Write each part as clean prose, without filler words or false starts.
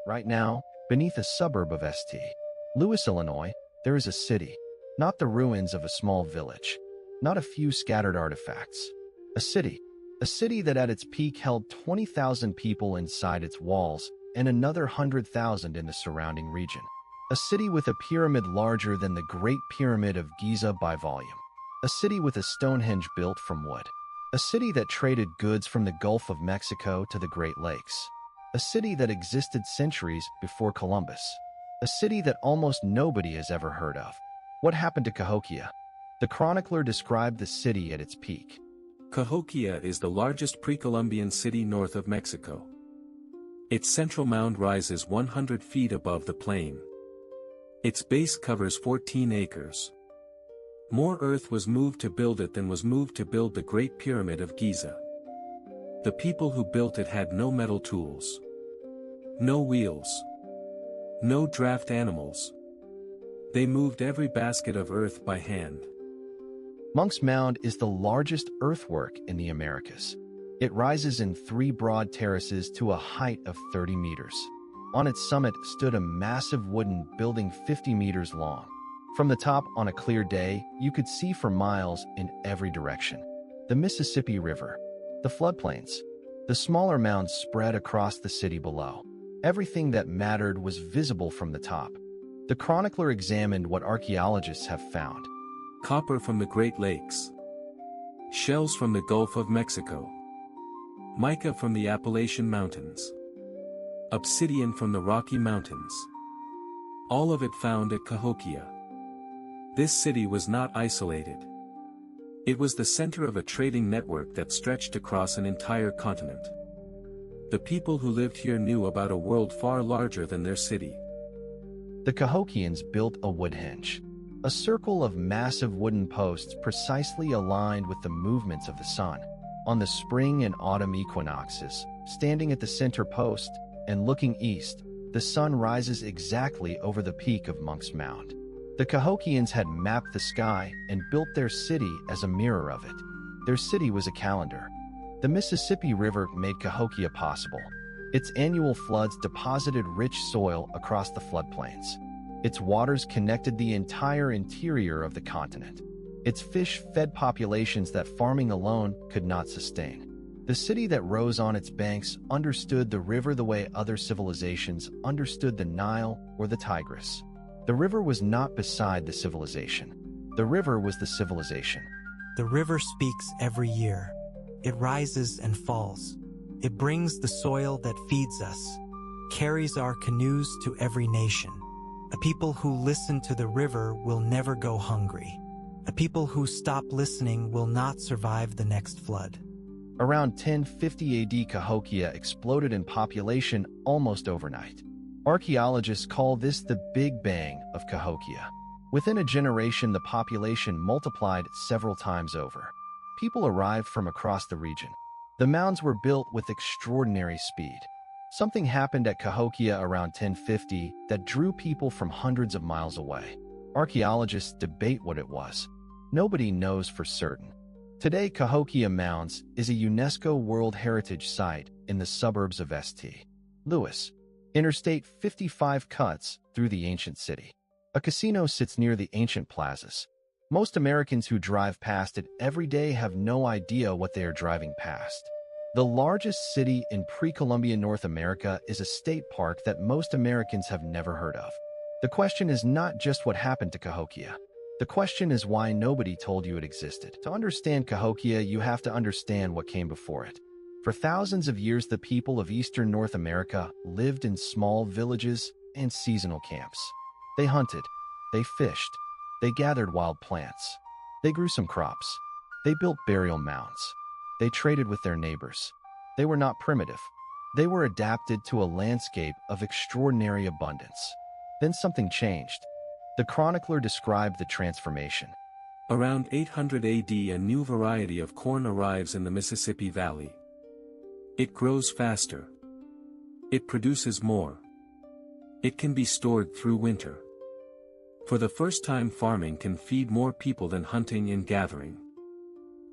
Right now, beneath a suburb of Louis, Illinois, there is a city, not the ruins of a small village, not a few scattered artifacts. A city that at its peak held 20,000 people inside its walls and another 100,000 in the surrounding region. A city with a pyramid larger than the Great Pyramid of Giza by volume. A city with a Stonehenge built from wood. A city that traded goods from the Gulf of Mexico to the Great Lakes. A city that existed centuries before Columbus. A city that almost nobody has ever heard of. What happened to Cahokia? The chronicler described the city at its peak. Cahokia is the largest pre-Columbian city north of Mexico. Its central mound rises 100 feet above the plain. Its base covers 14 acres. More earth was moved to build it than was moved to build the Great Pyramid of Giza. The people who built it had no metal tools. No wheels. No draft animals. They moved every basket of earth by hand. Monk's Mound is the largest earthwork in the Americas. It rises in 3 broad terraces to a height of 30 meters. On its summit stood a massive wooden building 50 meters long. From the top on a clear day, you could see for miles in every direction. The Mississippi River, the floodplains, the smaller mounds spread across the city below. Everything that mattered was visible from the top. The chronicler examined what archaeologists have found. Copper from the Great Lakes. Shells from the Gulf of Mexico. Mica from the Appalachian Mountains. Obsidian from the Rocky Mountains. All of it found at Cahokia. This city was not isolated. It was the center of a trading network that stretched across an entire continent. The people who lived here knew about a world far larger than their city. The Cahokians built a wood henge, a circle of massive wooden posts precisely aligned with the movements of the sun. On the spring and autumn equinoxes, standing at the center post and looking east, the sun rises exactly over the peak of Monk's Mound. The Cahokians had mapped the sky and built their city as a mirror of it. Their city was a calendar. The Mississippi River made Cahokia possible. Its annual floods deposited rich soil across the floodplains. Its waters connected the entire interior of the continent. Its fish fed populations that farming alone could not sustain. The city that rose on its banks understood the river the way other civilizations understood the Nile or the Tigris. The river was not beside the civilization. The river was the civilization. The river speaks every year. It rises and falls. It brings the soil that feeds us, carries our canoes to every nation. A people who listen to the river will never go hungry. A people who stop listening will not survive the next flood. Around 1050 AD, Cahokia exploded in population almost overnight. Archaeologists call this the Big Bang of Cahokia. Within a generation, the population multiplied several times over. People arrived from across the region. The mounds were built with extraordinary speed. Something happened at Cahokia around 1050 that drew people from hundreds of miles away. Archaeologists debate what it was. Nobody knows for certain. Today, Cahokia Mounds is a UNESCO World Heritage Site in the suburbs of St. Louis. Interstate 55 cuts through the ancient city. A casino sits near the ancient plazas. Most Americans who drive past it every day have no idea what they are driving past. The largest city in pre-Columbian North America is a state park that most Americans have never heard of. The question is not just what happened to Cahokia. The question is why nobody told you it existed. To understand Cahokia, you have to understand what came before it. For thousands of years, the people of eastern North America lived in small villages and seasonal camps. They hunted, they fished, they gathered wild plants, they grew some crops, they built burial mounds, they traded with their neighbors. They were not primitive. They were adapted to a landscape of extraordinary abundance. Then something changed. The chronicler described the transformation. Around 800 AD, a new variety of corn arrives in the Mississippi Valley. It grows faster. It produces more. It can be stored through winter. For the first time, farming can feed more people than hunting and gathering.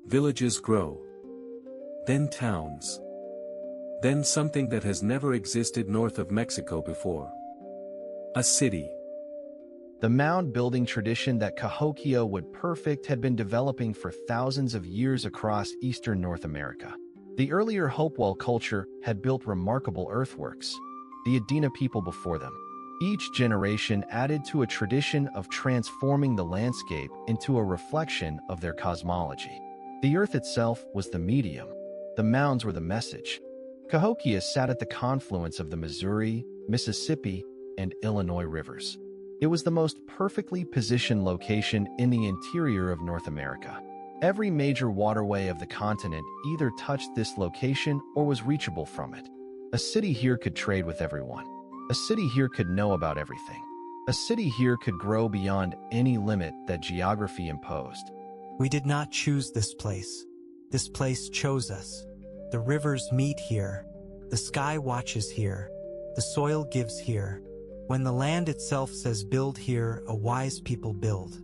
Villages grow. Then towns. Then something that has never existed north of Mexico before. A city. The mound building tradition that Cahokia would perfect had been developing for thousands of years across eastern North America. The earlier Hopewell culture had built remarkable earthworks, the Adena people before them. Each generation added to a tradition of transforming the landscape into a reflection of their cosmology. The earth itself was the medium. The mounds were the message. Cahokia sat at the confluence of the Missouri, Mississippi, and Illinois rivers. It was the most perfectly positioned location in the interior of North America. Every major waterway of the continent either touched this location or was reachable from it. A city here could trade with everyone. A city here could know about everything. A city here could grow beyond any limit that geography imposed. We did not choose this place. This place chose us. The rivers meet here. The sky watches here. The soil gives here. When the land itself says build here, a wise people build.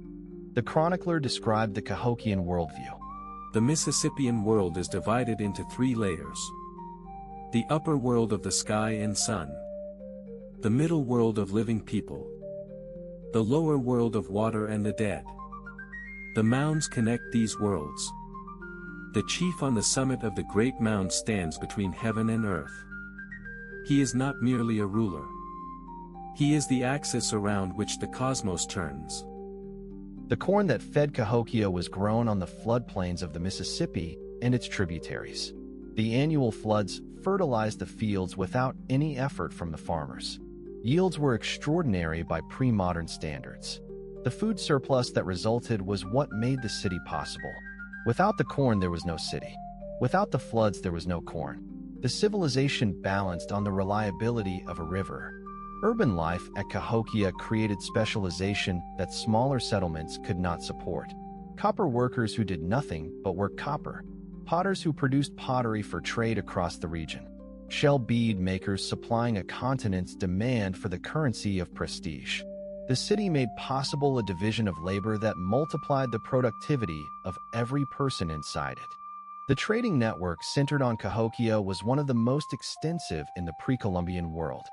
The chronicler described the Cahokian worldview. The Mississippian world is divided into 3 layers. The upper world of the sky and sun. The middle world of living people. The lower world of water and the dead. The mounds connect these worlds. The chief on the summit of the great mound stands between heaven and earth. He is not merely a ruler. He is the axis around which the cosmos turns. The corn that fed Cahokia was grown on the floodplains of the Mississippi and its tributaries. The annual floods fertilized the fields without any effort from the farmers. Yields were extraordinary by pre-modern standards. The food surplus that resulted was what made the city possible. Without the corn, there was no city. Without the floods, there was no corn. The civilization balanced on the reliability of a river. Urban life at Cahokia created specialization that smaller settlements could not support. Copper workers who did nothing but work copper. Potters who produced pottery for trade across the region. Shell bead makers supplying a continent's demand for the currency of prestige. The city made possible a division of labor that multiplied the productivity of every person inside it. The trading network centered on Cahokia was one of the most extensive in the pre-Columbian world.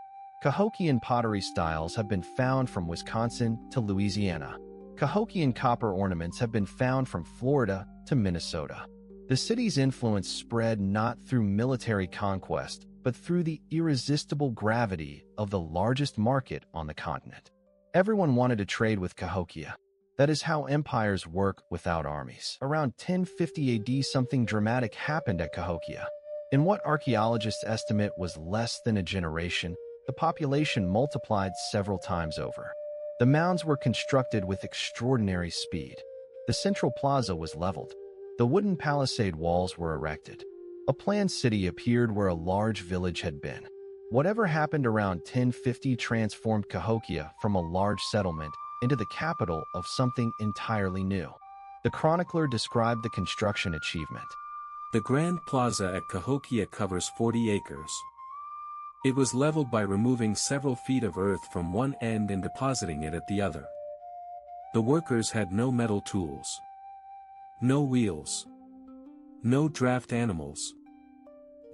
Cahokian pottery styles have been found from Wisconsin to Louisiana. Cahokian copper ornaments have been found from Florida to Minnesota. The city's influence spread not through military conquest, but through the irresistible gravity of the largest market on the continent. Everyone wanted to trade with Cahokia. That is how empires work without armies. Around 1050 AD, something dramatic happened at Cahokia. In what archaeologists estimate was less than a generation, the population multiplied several times over. The mounds were constructed with extraordinary speed. The central plaza was leveled. The wooden palisade walls were erected. A planned city appeared where a large village had been. Whatever happened around 1050 transformed Cahokia from a large settlement into the capital of something entirely new. The chronicler described the construction achievement. The Grand Plaza at Cahokia covers 40 acres. It was leveled by removing several feet of earth from one end and depositing it at the other. The workers had no metal tools. No wheels. No draft animals.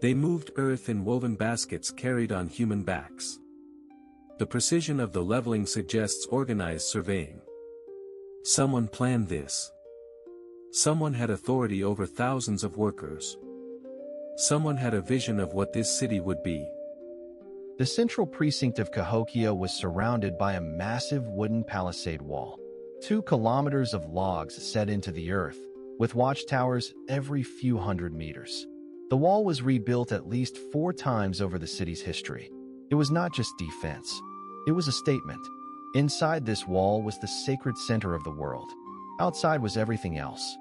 They moved earth in woven baskets carried on human backs. The precision of the leveling suggests organized surveying. Someone planned this. Someone had authority over thousands of workers. Someone had a vision of what this city would be. The central precinct of Cahokia was surrounded by a massive wooden palisade wall. 2 kilometers of logs set into the earth, with watchtowers every few hundred meters. The wall was rebuilt at least 4 times over the city's history. It was not just defense. It was a statement. Inside this wall was the sacred center of the world. Outside was everything else.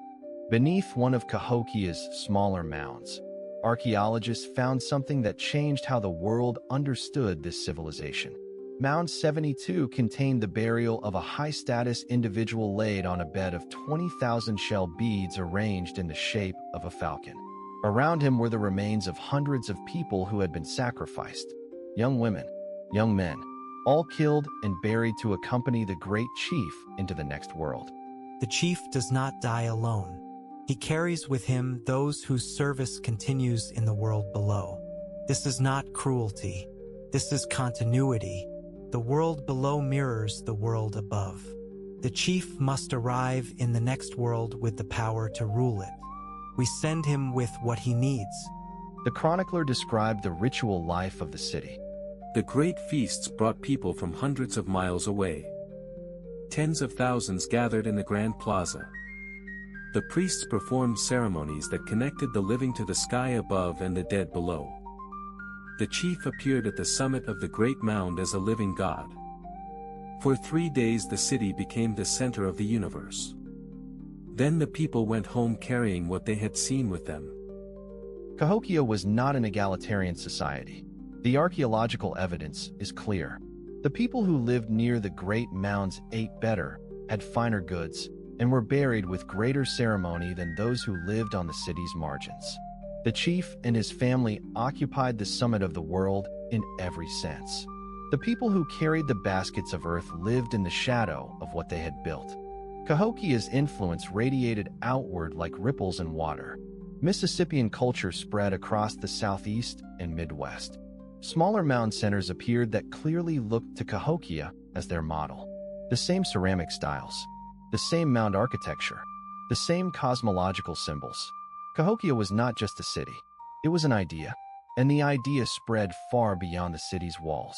Beneath one of Cahokia's smaller mounds, archaeologists found something that changed how the world understood this civilization. Mound 72 contained the burial of a high-status individual laid on a bed of 20,000 shell beads arranged in the shape of a falcon. Around him were the remains of hundreds of people who had been sacrificed. Young women, young men, all killed and buried to accompany the great chief into the next world. The chief does not die alone. He carries with him those whose service continues in the world below. This is not cruelty. This is continuity. The world below mirrors the world above. The chief must arrive in the next world with the power to rule it. We send him with what he needs. The chronicler described the ritual life of the city. The great feasts brought people from hundreds of miles away. Tens of thousands gathered in the Grand Plaza. The priests performed ceremonies that connected the living to the sky above and the dead below. The chief appeared at the summit of the great mound as a living god. For 3 days the city became the center of the universe. Then the people went home carrying what they had seen with them. Cahokia was not an egalitarian society. The archaeological evidence is clear. The people who lived near the great mounds ate better, had finer goods, and were buried with greater ceremony than those who lived on the city's margins. The chief and his family occupied the summit of the world in every sense. The people who carried the baskets of earth lived in the shadow of what they had built. Cahokia's influence radiated outward like ripples in water. Mississippian culture spread across the southeast and Midwest. Smaller mound centers appeared that clearly looked to Cahokia as their model. The same ceramic styles, the same mound architecture, the same cosmological symbols. Cahokia was not just a city, it was an idea, and the idea spread far beyond the city's walls.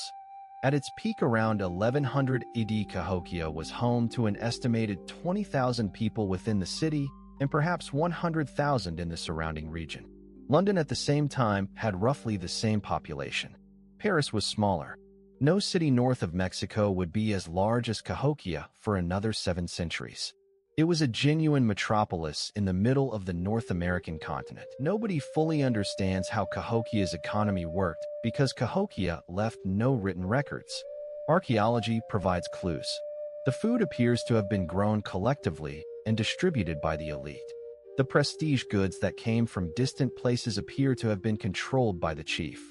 At its peak around 1100 AD, Cahokia was home to an estimated 20,000 people within the city and perhaps 100,000 in the surrounding region. London at the same time had roughly the same population. Paris was smaller. No city north of Mexico would be as large as Cahokia for another 7 centuries. It was a genuine metropolis in the middle of the North American continent. Nobody fully understands how Cahokia's economy worked because Cahokia left no written records. Archaeology provides clues. The food appears to have been grown collectively and distributed by the elite. The prestige goods that came from distant places appear to have been controlled by the chief.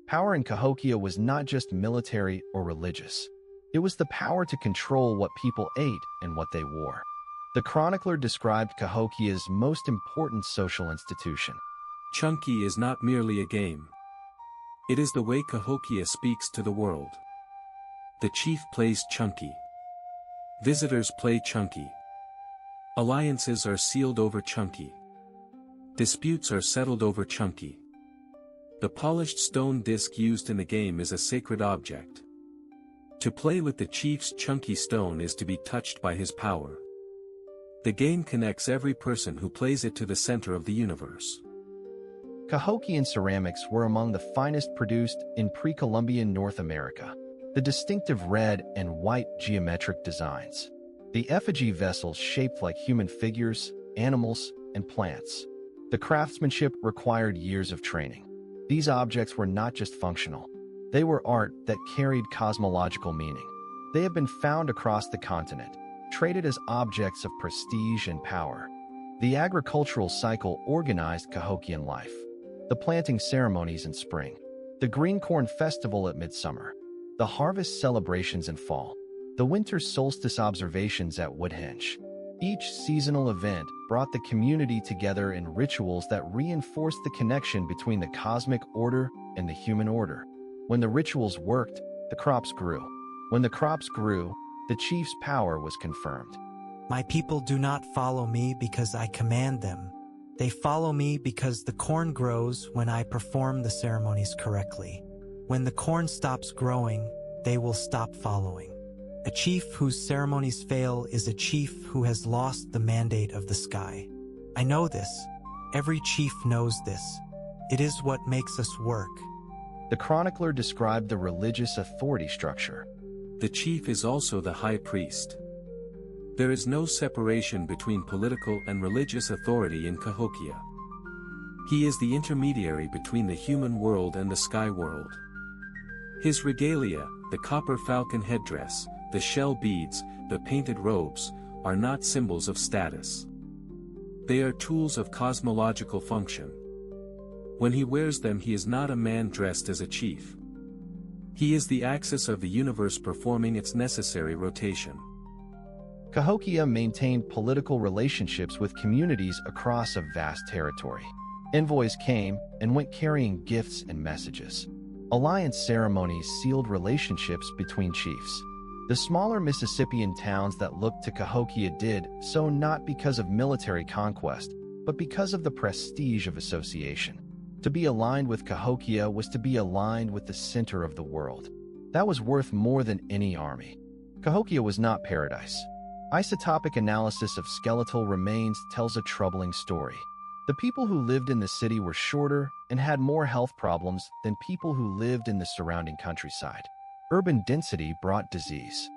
Power in Cahokia was not just military or religious. It was the power to control what people ate and what they wore. The chronicler described Cahokia's most important social institution. Chunky is not merely a game. It is the way Cahokia speaks to the world. The chief plays Chunky. Visitors play Chunky. Alliances are sealed over Chunky. Disputes are settled over Chunky. The polished stone disc used in the game is a sacred object. To play with the chief's Chunky stone is to be touched by his power. The game connects every person who plays it to the center of the universe. Cahokian ceramics were among the finest produced in pre-Columbian North America. The distinctive red and white geometric designs. The effigy vessels shaped like human figures, animals, and plants. The craftsmanship required years of training. These objects were not just functional. They were art that carried cosmological meaning. They have been found across the continent, traded as objects of prestige and power. The agricultural cycle organized Cahokian life. The planting ceremonies in spring. The green corn festival at midsummer. The harvest celebrations in fall. The winter solstice observations at Woodhenge. Each seasonal event brought the community together in rituals that reinforced the connection between the cosmic order and the human order. When the rituals worked, the crops grew. When the crops grew, the chief's power was confirmed. My people do not follow me because I command them. They follow me because the corn grows when I perform the ceremonies correctly. When the corn stops growing, they will stop following. A chief whose ceremonies fail is a chief who has lost the mandate of the sky. I know this. Every chief knows this. It is what makes us work. The chronicler described the religious authority structure. The chief is also the high priest. There is no separation between political and religious authority in Cahokia. He is the intermediary between the human world and the sky world. His regalia, the copper falcon headdress, the shell beads, the painted robes, are not symbols of status. They are tools of cosmological function. When he wears them, he is not a man dressed as a chief. He is the axis of the universe performing its necessary rotation. Cahokia maintained political relationships with communities across a vast territory. Envoys came and went carrying gifts and messages. Alliance ceremonies sealed relationships between chiefs. The smaller Mississippian towns that looked to Cahokia did so not because of military conquest, but because of the prestige of association. To be aligned with Cahokia was to be aligned with the center of the world. That was worth more than any army. Cahokia was not paradise. Isotopic analysis of skeletal remains tells a troubling story. The people who lived in the city were shorter and had more health problems than people who lived in the surrounding countryside. Urban density brought disease.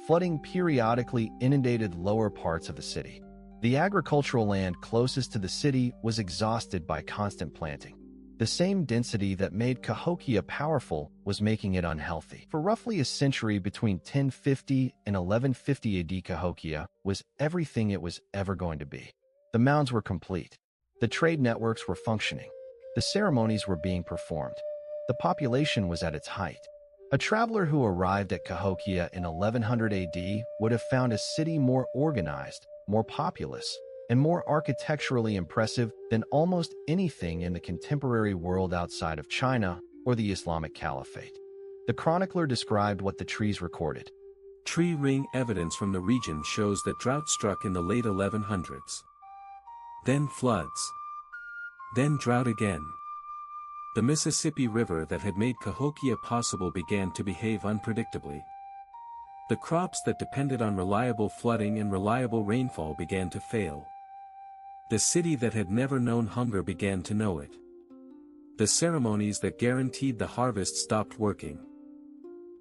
Flooding periodically inundated lower parts of the city. The agricultural land closest to the city was exhausted by constant planting. The same density that made Cahokia powerful was making it unhealthy. For roughly a century between 1050 and 1150 AD, Cahokia was everything it was ever going to be. The mounds were complete. The trade networks were functioning. The ceremonies were being performed. The population was at its height. A traveler who arrived at Cahokia in 1100 AD would have found a city more organized, more populous, and more architecturally impressive than almost anything in the contemporary world outside of China or the Islamic Caliphate. The chronicler described what the trees recorded. Tree ring evidence from the region shows that drought struck in the late 1100s. Then floods. Then drought again. The Mississippi River that had made Cahokia possible began to behave unpredictably. The crops that depended on reliable flooding and reliable rainfall began to fail. The city that had never known hunger began to know it. The ceremonies that guaranteed the harvest stopped working.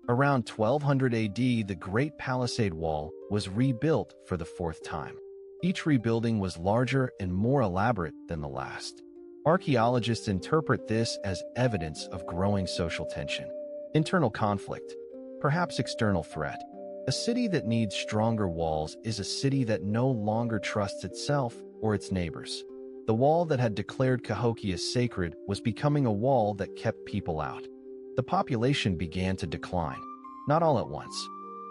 Around 1200 AD, the Great Palisade Wall was rebuilt for the fourth time. Each rebuilding was larger and more elaborate than the last. Archaeologists interpret this as evidence of growing social tension, internal conflict, perhaps external threat. A city that needs stronger walls is a city that no longer trusts itself or its neighbors. The wall that had declared Cahokia sacred was becoming a wall that kept people out. The population began to decline, not all at once,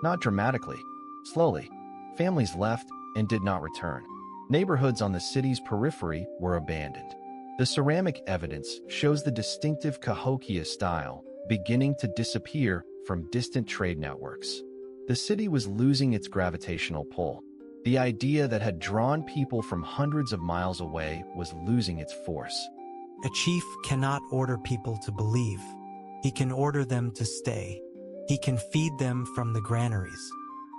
not dramatically, slowly. Families left and did not return. Neighborhoods on the city's periphery were abandoned. The ceramic evidence shows the distinctive Cahokia style beginning to disappear from distant trade networks. The city was losing its gravitational pull. The idea that had drawn people from hundreds of miles away was losing its force. A chief cannot order people to believe. He can order them to stay. He can feed them from the granaries.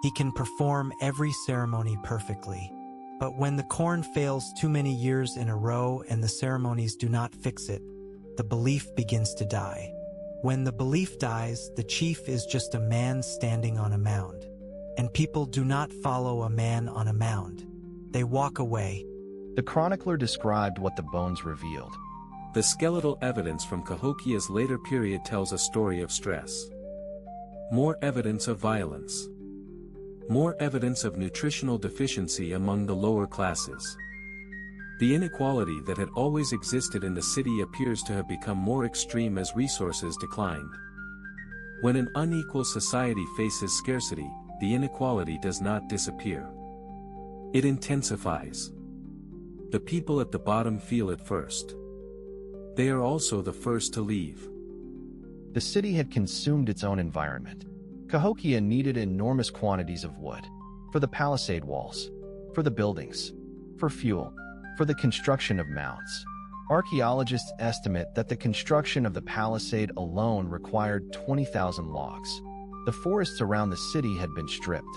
He can perform every ceremony perfectly. But when the corn fails too many years in a row and the ceremonies do not fix it, the belief begins to die. When the belief dies, the chief is just a man standing on a mound. And people do not follow a man on a mound. They walk away. The chronicler described what the bones revealed. The skeletal evidence from Cahokia's later period tells a story of stress. More evidence of violence. More evidence of nutritional deficiency among the lower classes. The inequality that had always existed in the city appears to have become more extreme as resources declined. When an unequal society faces scarcity, the inequality does not disappear. It intensifies. The people at the bottom feel it first. They are also the first to leave. The city had consumed its own environment. Cahokia needed enormous quantities of wood. For the palisade walls. For the buildings. For fuel. For the construction of mounds. Archaeologists estimate that the construction of the palisade alone required 20,000 logs. The forests around the city had been stripped.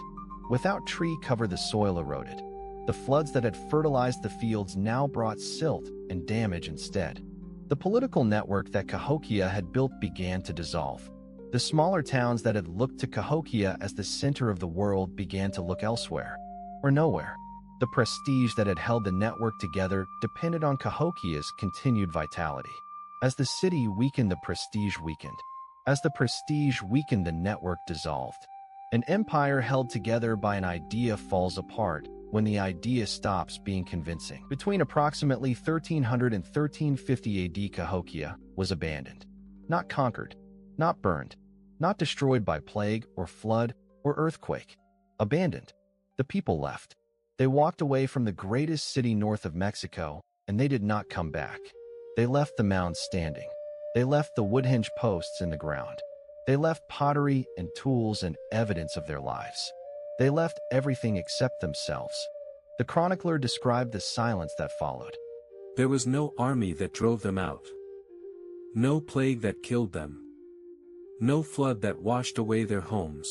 Without tree cover, the soil eroded. The floods that had fertilized the fields now brought silt and damage instead. The political network that Cahokia had built began to dissolve. The smaller towns that had looked to Cahokia as the center of the world began to look elsewhere, or nowhere. The prestige that had held the network together depended on Cahokia's continued vitality. As the city weakened, the prestige weakened. As the prestige weakened, the network dissolved. An empire held together by an idea falls apart when the idea stops being convincing. Between approximately 1300 and 1350 AD, Cahokia was abandoned. Not conquered. Not burned, not destroyed by plague or flood or earthquake. Abandoned. The people left. They walked away from the greatest city north of Mexico, and they did not come back. They left the mounds standing. They left the wood hinge posts in the ground. They left pottery and tools and evidence of their lives. They left everything except themselves. The chronicler described the silence that followed. There was no army that drove them out. No plague that killed them. No flood that washed away their homes.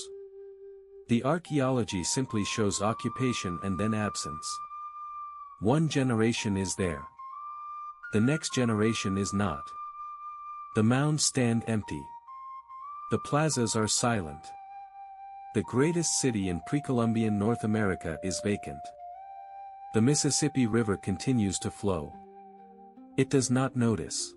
The archaeology simply shows occupation and then absence. One generation is there. The next generation is not. The mounds stand empty. The plazas are silent. The greatest city in pre-Columbian North America is vacant. The Mississippi River continues to flow. It does not notice.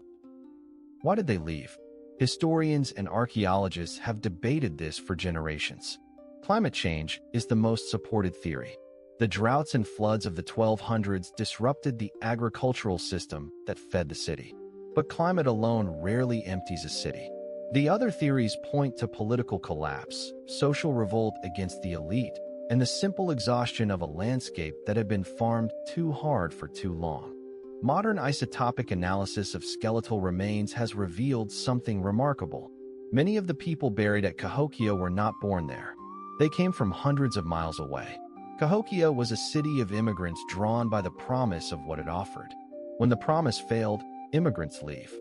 Why did they leave? Historians and archaeologists have debated this for generations. Climate change is the most supported theory. The droughts and floods of the 1200s disrupted the agricultural system that fed the city. But climate alone rarely empties a city. The other theories point to political collapse, social revolt against the elite, and the simple exhaustion of a landscape that had been farmed too hard for too long. Modern isotopic analysis of skeletal remains has revealed something remarkable. Many of the people buried at Cahokia were not born there. They came from hundreds of miles away. Cahokia was a city of immigrants drawn by the promise of what it offered. When the promise failed, immigrants leave.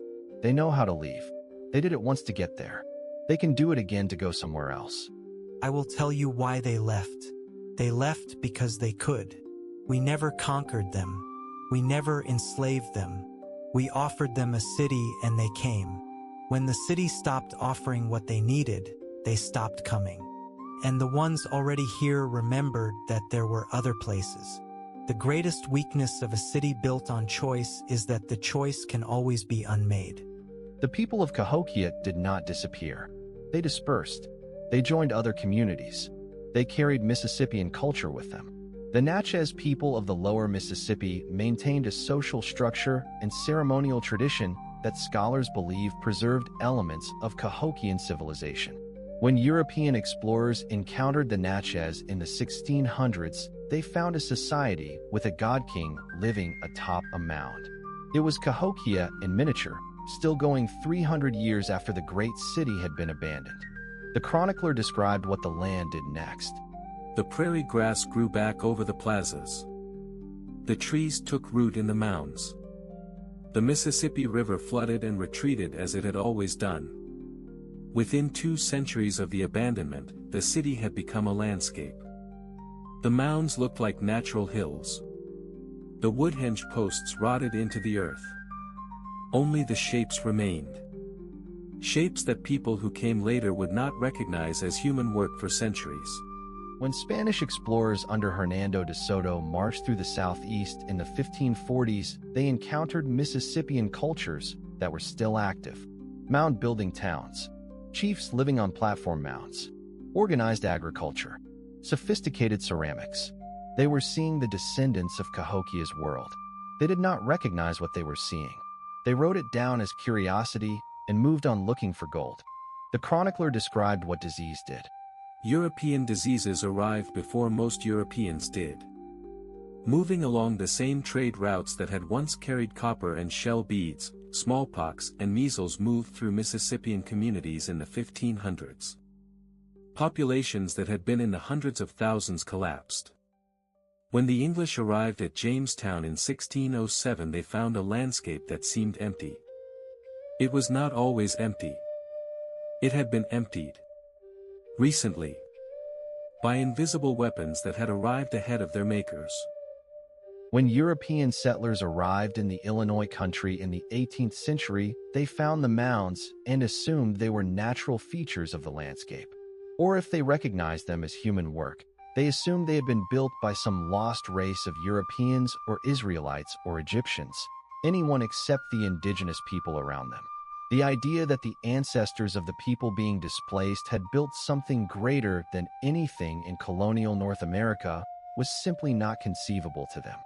They know how to leave. They did it once to get there. They can do it again to go somewhere else. I will tell you why they left. They left because they could. We never conquered them. We never enslaved them. We offered them a city and they came. When the city stopped offering what they needed, they stopped coming. And the ones already here remembered that there were other places. The greatest weakness of a city built on choice is that the choice can always be unmade. The people of Cahokia did not disappear. They dispersed. They joined other communities. They carried Mississippian culture with them. The Natchez people of the lower Mississippi maintained a social structure and ceremonial tradition that scholars believe preserved elements of Cahokian civilization. When European explorers encountered the Natchez in the 1600s, they found a society with a god-king living atop a mound. It was Cahokia in miniature, still going 300 years after the great city had been abandoned. The chronicler described what the land did next. The prairie grass grew back over the plazas. The trees took root in the mounds. The Mississippi River flooded and retreated as it had always done. Within 2 centuries of the abandonment, the city had become a landscape. The mounds looked like natural hills. The wood hinge posts rotted into the earth. Only the shapes remained. Shapes that people who came later would not recognize as human work for centuries. When Spanish explorers under Hernando de Soto marched through the southeast in the 1540s, they encountered Mississippian cultures that were still active. Mound-building towns, chiefs living on platform mounds, organized agriculture, sophisticated ceramics. They were seeing the descendants of Cahokia's world. They did not recognize what they were seeing. They wrote it down as curiosity and moved on looking for gold. The chronicler described what disease did. European diseases arrived before most Europeans did. Moving along the same trade routes that had once carried copper and shell beads, smallpox and measles moved through Mississippian communities in the 1500s. Populations that had been in the hundreds of thousands collapsed. When the English arrived at Jamestown in 1607, they found a landscape that seemed empty. It was not always empty. It had been emptied. Recently. By invisible weapons that had arrived ahead of their makers. When European settlers arrived in the Illinois country in the 18th century, they found the mounds and assumed they were natural features of the landscape. Or if they recognized them as human work, they assumed they had been built by some lost race of Europeans or Israelites or Egyptians, anyone except the indigenous people around them. The idea that the ancestors of the people being displaced had built something greater than anything in colonial North America was simply not conceivable to them.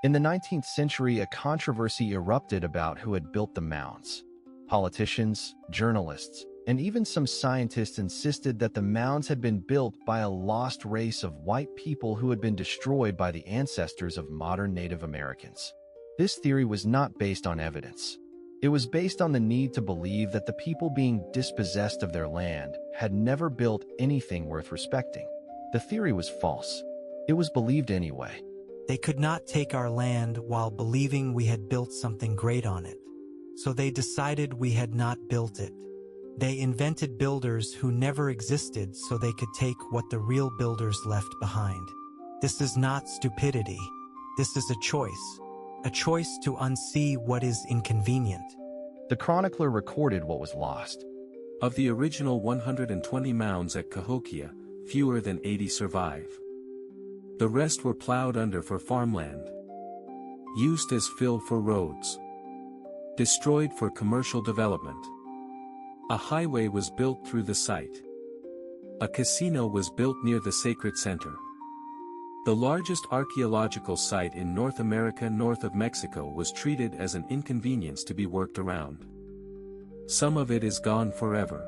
In the 19th century, a controversy erupted about who had built the mounds. Politicians, journalists, and even some scientists insisted that the mounds had been built by a lost race of white people who had been destroyed by the ancestors of modern Native Americans. This theory was not based on evidence. It was based on the need to believe that the people being dispossessed of their land had never built anything worth respecting. The theory was false. It was believed anyway. They could not take our land while believing we had built something great on it. So they decided we had not built it. They invented builders who never existed so they could take what the real builders left behind. This is not stupidity. This is a choice to unsee what is inconvenient. The chronicler recorded what was lost. Of the original 120 mounds at Cahokia, fewer than 80 survive. The rest were plowed under for farmland, used as fill for roads, destroyed for commercial development. A highway was built through the site. A casino was built near the sacred center. The largest archaeological site in North America north of Mexico was treated as an inconvenience to be worked around. Some of it is gone forever.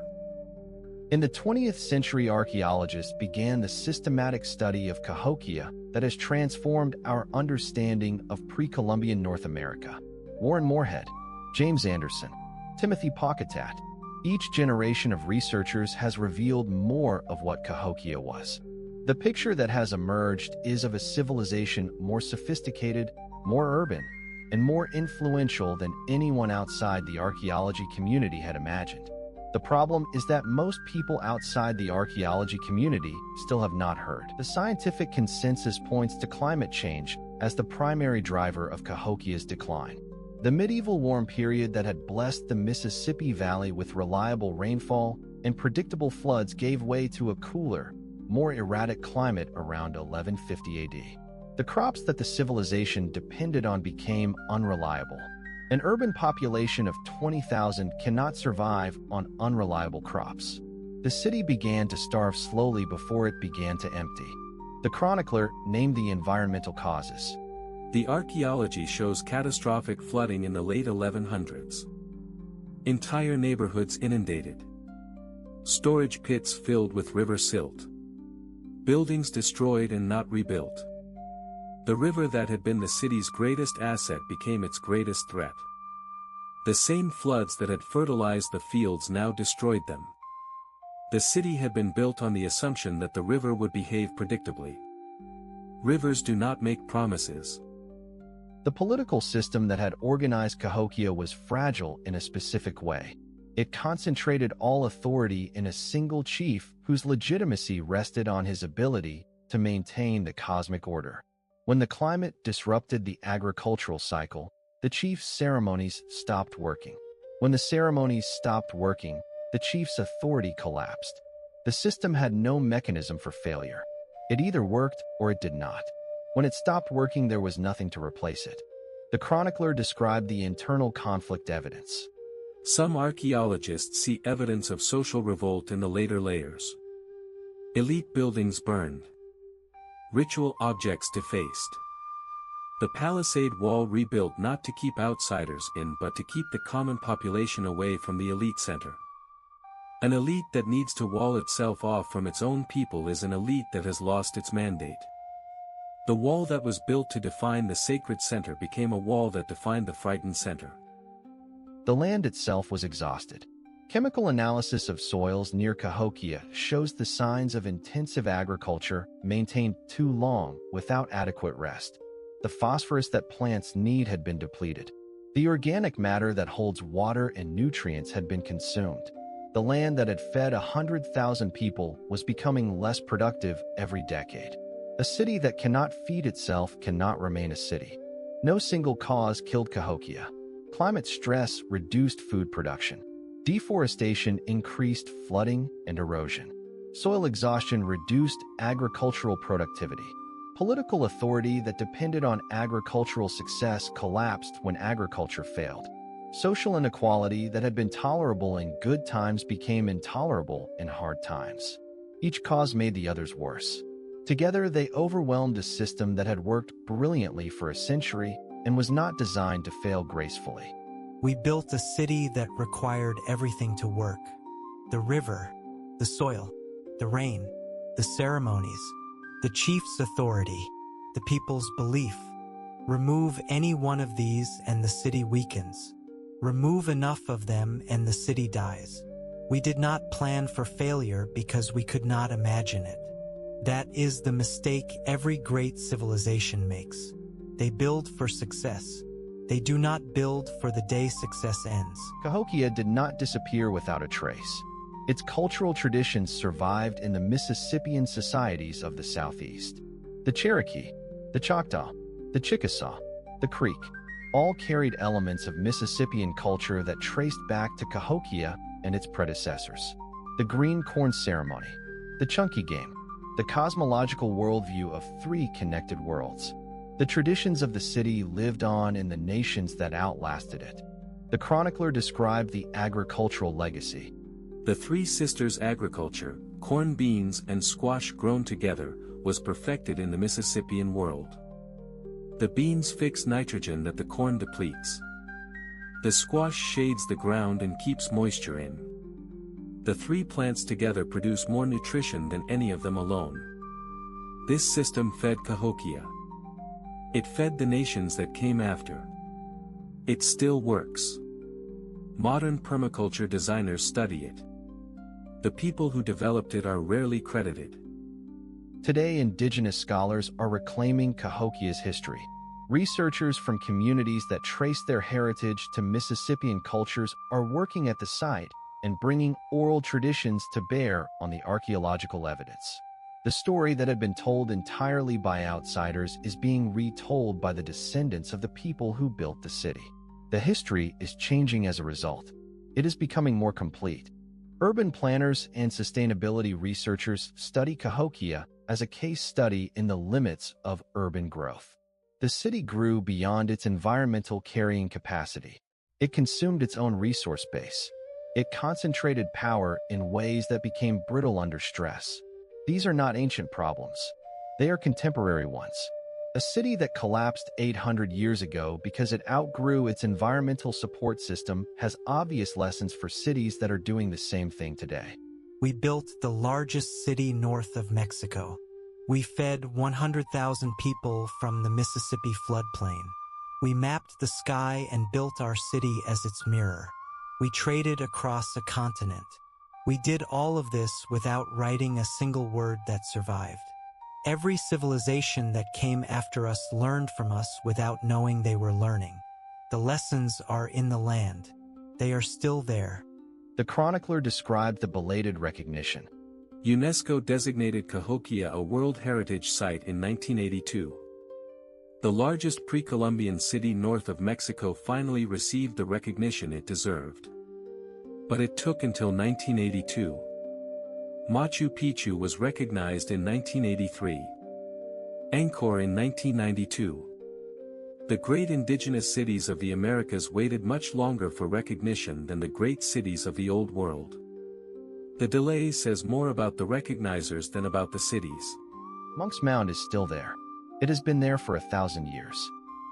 In the 20th century, archaeologists began the systematic study of Cahokia that has transformed our understanding of pre-Columbian North America. Warren Moorhead, James Anderson, Timothy Pocketat. Each generation of researchers has revealed more of what Cahokia was. The picture that has emerged is of a civilization more sophisticated, more urban, and more influential than anyone outside the archaeology community had imagined. The problem is that most people outside the archaeology community still have not heard. The scientific consensus points to climate change as the primary driver of Cahokia's decline. The medieval warm period that had blessed the Mississippi Valley with reliable rainfall and predictable floods gave way to a cooler, more erratic climate around 1150 AD. The crops that the civilization depended on became unreliable. An urban population of 20,000 cannot survive on unreliable crops. The city began to starve slowly before it began to empty. The chronicler named the environmental causes. The archaeology shows catastrophic flooding in the late 1100s. Entire neighborhoods inundated. Storage pits filled with river silt. Buildings destroyed and not rebuilt. The river that had been the city's greatest asset became its greatest threat. The same floods that had fertilized the fields now destroyed them. The city had been built on the assumption that the river would behave predictably. Rivers do not make promises. The political system that had organized Cahokia was fragile in a specific way. It concentrated all authority in a single chief whose legitimacy rested on his ability to maintain the cosmic order. When the climate disrupted the agricultural cycle, the chief's ceremonies stopped working. When the ceremonies stopped working, the chief's authority collapsed. The system had no mechanism for failure. It either worked or it did not. When it stopped working, there was nothing to replace it. The chronicler described the internal conflict evidence. Some archaeologists see evidence of social revolt in the later layers. Elite buildings burned. Ritual objects defaced. The palisade wall rebuilt not to keep outsiders in but to keep the common population away from the elite center. An elite that needs to wall itself off from its own people is an elite that has lost its mandate. The wall that was built to define the sacred center became a wall that defined the frightened center. The land itself was exhausted. Chemical analysis of soils near Cahokia shows the signs of intensive agriculture maintained too long without adequate rest. The phosphorus that plants need had been depleted. The organic matter that holds water and nutrients had been consumed. The land that had fed 100,000 people was becoming less productive every decade. A city that cannot feed itself cannot remain a city. No single cause killed Cahokia. Climate stress reduced food production. Deforestation increased flooding and erosion. Soil exhaustion reduced agricultural productivity. Political authority that depended on agricultural success collapsed when agriculture failed. Social inequality that had been tolerable in good times became intolerable in hard times. Each cause made the others worse. Together, they overwhelmed a system that had worked brilliantly for a century and was not designed to fail gracefully. We built a city that required everything to work. The river, the soil, the rain, the ceremonies, the chief's authority, the people's belief. Remove any one of these and the city weakens. Remove enough of them and the city dies. We did not plan for failure because we could not imagine it. That is the mistake every great civilization makes. They build for success. They do not build for the day success ends. Cahokia did not disappear without a trace. Its cultural traditions survived in the Mississippian societies of the Southeast. The Cherokee, the Choctaw, the Chickasaw, the Creek, all carried elements of Mississippian culture that traced back to Cahokia and its predecessors. The green corn ceremony, the chunky game, the cosmological worldview of three connected worlds. The traditions of the city lived on in the nations that outlasted it. The chronicler described the agricultural legacy. The Three Sisters' agriculture, corn, beans, and squash grown together, was perfected in the Mississippian world. The beans fix nitrogen that the corn depletes. The squash shades the ground and keeps moisture in. The three plants together produce more nutrition than any of them alone. This system fed Cahokia. It fed the nations that came after. It still works. Modern permaculture designers study it. The people who developed it are rarely credited. Today, indigenous scholars are reclaiming Cahokia's history. Researchers from communities that trace their heritage to Mississippian cultures are working at the site and bringing oral traditions to bear on the archaeological evidence. The story that had been told entirely by outsiders is being retold by the descendants of the people who built the city. The history is changing as a result. It is becoming more complete. Urban planners and sustainability researchers study Cahokia as a case study in the limits of urban growth. The city grew beyond its environmental carrying capacity. It consumed its own resource base. It concentrated power in ways that became brittle under stress. These are not ancient problems. They are contemporary ones. A city that collapsed 800 years ago because it outgrew its environmental support system has obvious lessons for cities that are doing the same thing today. We built the largest city north of Mexico. We fed 100,000 people from the Mississippi floodplain. We mapped the sky and built our city as its mirror. We traded across a continent. We did all of this without writing a single word that survived. Every civilization that came after us learned from us without knowing they were learning. The lessons are in the land. They are still there. The chronicler described the belated recognition. UNESCO designated Cahokia a World Heritage Site in 1982. The largest pre-Columbian city north of Mexico finally received the recognition it deserved. But it took until 1982. Machu Picchu was recognized in 1983. Angkor in 1992. The great indigenous cities of the Americas waited much longer for recognition than the great cities of the Old World. The delay says more about the recognizers than about the cities. Monk's Mound is still there. It has been there for 1,000 years.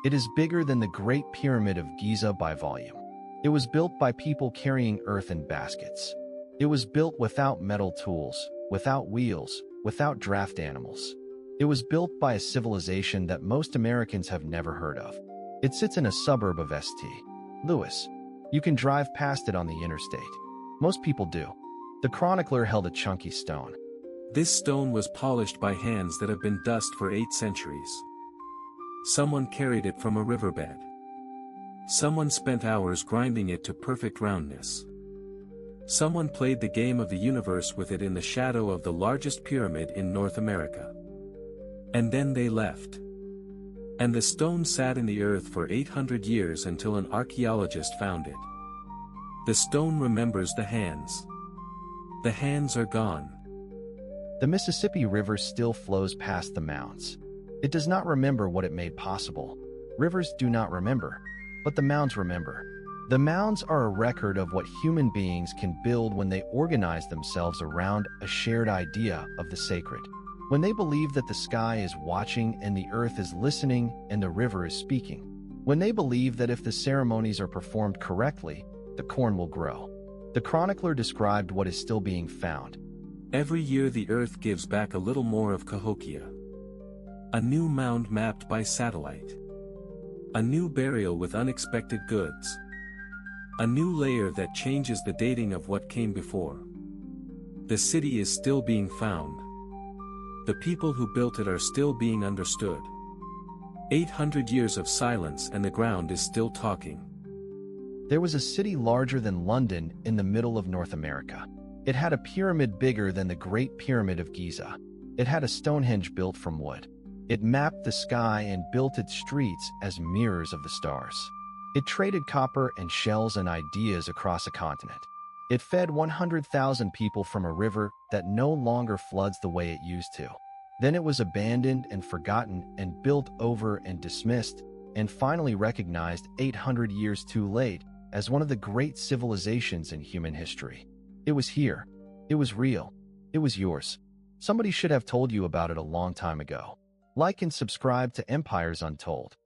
It is bigger than the Great Pyramid of Giza by volume. It was built by people carrying earth in baskets. It was built without metal tools, without wheels, without draft animals. It was built by a civilization that most Americans have never heard of. It sits in a suburb of St. Louis. You can drive past it on the interstate. Most people do. The chronicler held a chunky stone. This stone was polished by hands that have been dust for 8 centuries. Someone carried it from a riverbed. Someone spent hours grinding it to perfect roundness. Someone played the game of the universe with it in the shadow of the largest pyramid in North America. And then they left. And the stone sat in the earth for 800 years until an archaeologist found it. The stone remembers the hands. The hands are gone. The Mississippi River still flows past the mounds. It does not remember what it made possible. Rivers do not remember, but the mounds remember. The mounds are a record of what human beings can build when they organize themselves around a shared idea of the sacred. When they believe that the sky is watching and the earth is listening and the river is speaking. When they believe that if the ceremonies are performed correctly, the corn will grow. The chronicler described what is still being found. Every year the earth gives back a little more of Cahokia. A new mound mapped by satellite. A new burial with unexpected goods. A new layer that changes the dating of what came before. The city is still being found. The people who built it are still being understood. 800 years of silence and the ground is still talking. There was a city larger than London in the middle of North America. It had a pyramid bigger than the Great Pyramid of Giza. It had a Stonehenge built from wood. It mapped the sky and built its streets as mirrors of the stars. It traded copper and shells and ideas across a continent. It fed 100,000 people from a river that no longer floods the way it used to. Then it was abandoned and forgotten and built over and dismissed, and finally recognized 800 years too late as one of the great civilizations in human history. It was here. It was real. It was yours. Somebody should have told you about it a long time ago. Like and subscribe to Empires Untold.